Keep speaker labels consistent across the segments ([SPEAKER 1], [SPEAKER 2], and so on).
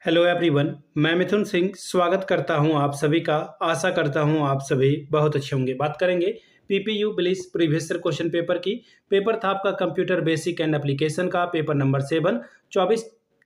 [SPEAKER 1] Hello everyone, मैं मिथुन सिंह स्वागत करता हूं आप सभी का। आशा करता हूं आप सभी बहुत अच्छे होंगे। बात करेंगे पीपीयू बिलिस प्रीवियस ईयर क्वेश्चन पेपर की। पेपर था आपका कंप्यूटर बेसिक एंड एप्लीकेशन का, पेपर नंबर 7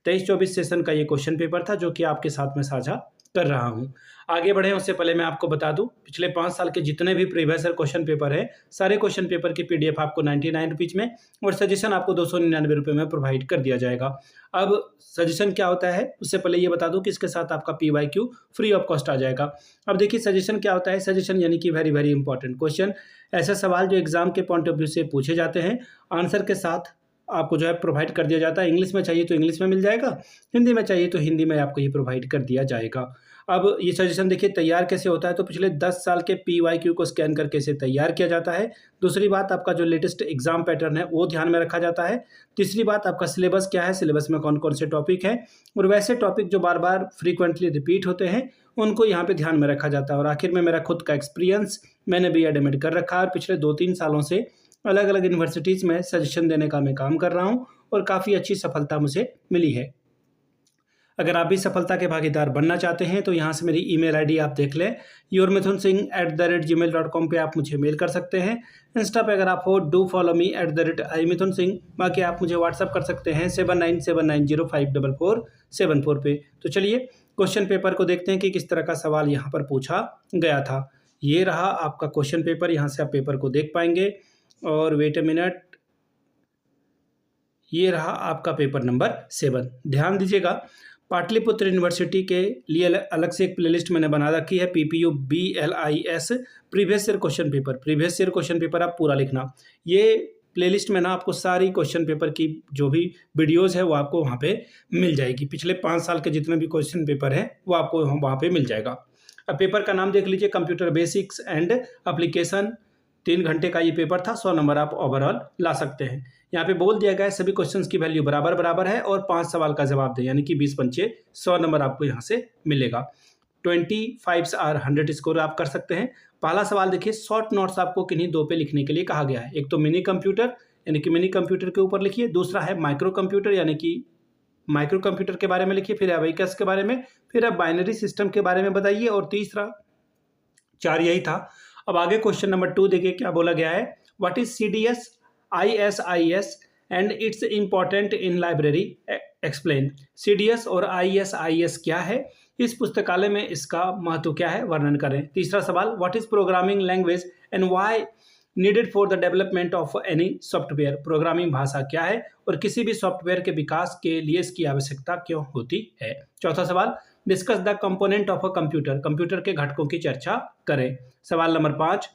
[SPEAKER 1] 23-24 सेशन का ये क्वेश्चन पेपर था जो कि आपके साथ में साझा कर रहा हूं। आगे बढ़े उससे पहले मैं आपको बता दूं, पिछले 5 साल के जितने भी प्रीवियस ईयर क्वेश्चन पेपर है, सारे क्वेश्चन पेपर की पीडीएफ आपको 99 रुपीज़ में और सजेशन आपको 299 रुपये में प्रोवाइड कर दिया जाएगा। अब सजेशन क्या होता है उससे पहले ये बता दूं कि इसके साथ आपका पीवाईक्यू फ्री ऑफ कॉस्ट आ जाएगा। अब देखिए सजेशन क्या होता है। सजेशन यानी कि वेरी वेरी इंपॉर्टेंट क्वेश्चन, ऐसे सवाल जो एग्जाम के पॉइंट ऑफ व्यू से पूछे जाते हैं, आंसर के साथ आपको जो है प्रोवाइड कर दिया जाता है। इंग्लिश में चाहिए तो इंग्लिश में मिल जाएगा, हिंदी में चाहिए तो हिंदी में आपको ये प्रोवाइड कर दिया जाएगा। अब ये सजेशन देखिए तैयार कैसे होता है, तो पिछले 10 साल के पीवाईक्यू को स्कैन करके इसे तैयार किया जाता है। दूसरी बात, आपका जो लेटेस्ट एग्जाम पैटर्न है वो ध्यान में रखा जाता है। तीसरी बात, आपका सिलेबस क्या है, सिलेबस में कौन कौन से टॉपिक हैं, और वैसे टॉपिक जो बार बार फ्रीक्वेंटली रिपीट होते हैं उनको यहाँ पे ध्यान में रखा जाता है। और आखिर में मेरा खुद का एक्सपीरियंस, मैंने बीएड एमएड कर रखा है और पिछले 2-3 सालों से अलग अलग यूनिवर्सिटीज़ में सजेशन देने का मैं काम कर रहा हूँ और काफ़ी अच्छी सफलता मुझे मिली है। अगर आप भी सफलता के भागीदार बनना चाहते हैं तो यहाँ से मेरी ईमेल आईडी आप देख लें, yourmithunsinh@gmail.com पे आप मुझे मेल कर सकते हैं। इंस्टा पे अगर आप हो, डू फॉलो मी @imithunsinh। बाकी आप मुझे व्हाट्सअप कर सकते हैं 7979054474 पे। तो चलिए क्वेश्चन पेपर को देखते हैं कि किस तरह का सवाल यहाँ पर पूछा गया था। ये रहा आपका क्वेश्चन पेपर, यहाँ से आप पेपर को देख पाएंगे। और वेट अ मिनट, ये रहा आपका पेपर नंबर 7। ध्यान दीजिएगा, पाटलिपुत्र यूनिवर्सिटी के लिए अलग से एक प्लेलिस्ट मैंने बना रखी है, PPU BLIS previous year question paper. Previous year question paper आप पूरा लिखना। ये प्लेलिस्ट में ना आपको सारी क्वेश्चन पेपर की जो भी वीडियोस है वो आपको वहाँ पे मिल जाएगी। पिछले 5 साल के जितने भी क्वेश्चन पेपर है वो आपको वहाँ पे मिल जाएगा। अब पेपर का नाम देख लीजिए, कंप्यूटर बेसिक्स एंड एप्लीकेशन। 3 घंटे का ये पेपर था, 100 नंबर आप ओवरऑल ला सकते हैं। यहाँ पे बोल दिया गया है सभी क्वेश्चंस की वैल्यू बराबर बराबर है और 5 सवाल का जवाब दें, यानी कि 20 पंचे 100 नंबर आपको यहाँ से मिलेगा। 25 और 100 स्कोर आप कर सकते हैं। पहला सवाल देखिए, शॉर्ट नोट्स आपको किन्हीं 2 पे लिखने के लिए कहा गया है। एक तो मिनी कंप्यूटर, यानी कि मिनी कंप्यूटर के ऊपर लिखिए। दूसरा है माइक्रो कंप्यूटर, यानी कि माइक्रो कंप्यूटर के बारे में लिखिए। फिर अबैकस के बारे में, फिर आप बाइनरी सिस्टम के बारे में बताइए, और तीसरा 4 यही था। अब आगे क्वेश्चन नंबर 2 देखिए क्या बोला गया है। What is CDS ISIS and it's important in library explain. CDS और ISIS क्या है, इस पुस्तकालय में इसका महत्व क्या है, वर्णन करें। तीसरा सवाल, what is programming language and why needed for the development of any software. Programming भाषा क्या है और किसी भी सॉफ्टवेयर के विकास के लिए इसकी आवश्यकता क्यों होती है। चौथा सवाल, discuss the component of a computer. Computer के घटकों की चर्चा करें। सवाल number 5,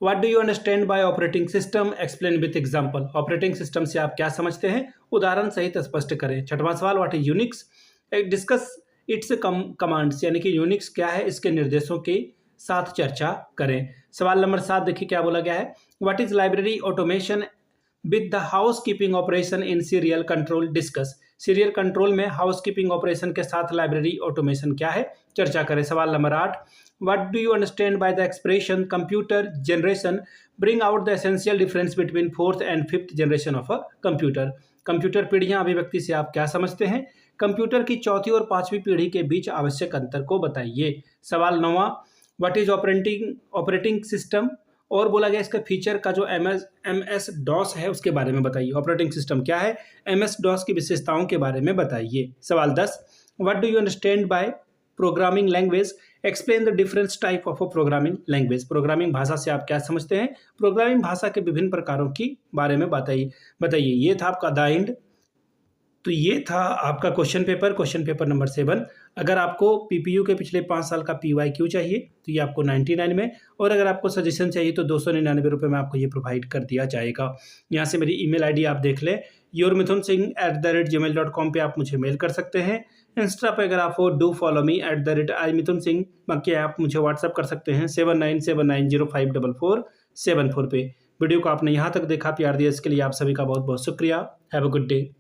[SPEAKER 1] what do you understand by operating system, explain with example. Operating system से आप क्या समझते हैं, उदाहरण सहित स्पष्ट करें। छठवां सवाल, what is Unix, discuss it's commands, यानी कि यूनिक्स क्या है, इसके निर्देशों के साथ चर्चा करें। सवाल नंबर 7 देखिए क्या बोला गया है। What is library automation with the house keeping operation in serial control, discuss. Serial control में हाउस कीपिंग ऑपरेशन के साथ लाइब्रेरी ऑटोमेशन क्या है, चर्चा करें। सवाल number 8, what do you understand by the expression computer generation, bring out the essential difference between 4th and 5th generation of a computer. Computer पीढ़ियां अभिव्यक्ति से आप क्या समझते हैं, कंप्यूटर की 4th और 5वीं पीढ़ी के बीच आवश्यक अंतर को बताइए। सवाल 9, व्हाट इज ऑपरेटिंग सिस्टम, और बोला गया इसका फीचर का जो MS DOS है उसके बारे में बताइए। ऑपरेटिंग सिस्टम क्या है, MS DOS की विशेषताओं के बारे में बताइए। सवाल 10, what do you understand by programming language, explain the difference type of a programming language. Programming भाषा से आप क्या समझते हैं, प्रोग्रामिंग भाषा के विभिन्न प्रकारों की बारे में बताइए। ये था आपका द एंड। तो ये था आपका क्वेश्चन पेपर नंबर 7। अगर आपको पीपीयू के पिछले 5 साल का PYQ चाहिए तो ये आपको 99 में, और अगर आपको सजेशन चाहिए तो 299 रुपये में आपको ये प्रोवाइड कर दिया जाएगा। यहाँ से मेरी ईमेल आईडी आप देख लें, yourmithunsinh@gmail.com पे आप मुझे मेल कर सकते हैं। इंस्टा पे अगर आप हो, डू फॉलो मी @imithunsinh। बाकी आप मुझे व्हाट्सअप कर सकते हैं 7979054474 पे। वीडियो को आपने यहाँ तक देखा, प्यार दिया, इसके लिए आप सभी का बहुत बहुत शुक्रिया। Have a good day.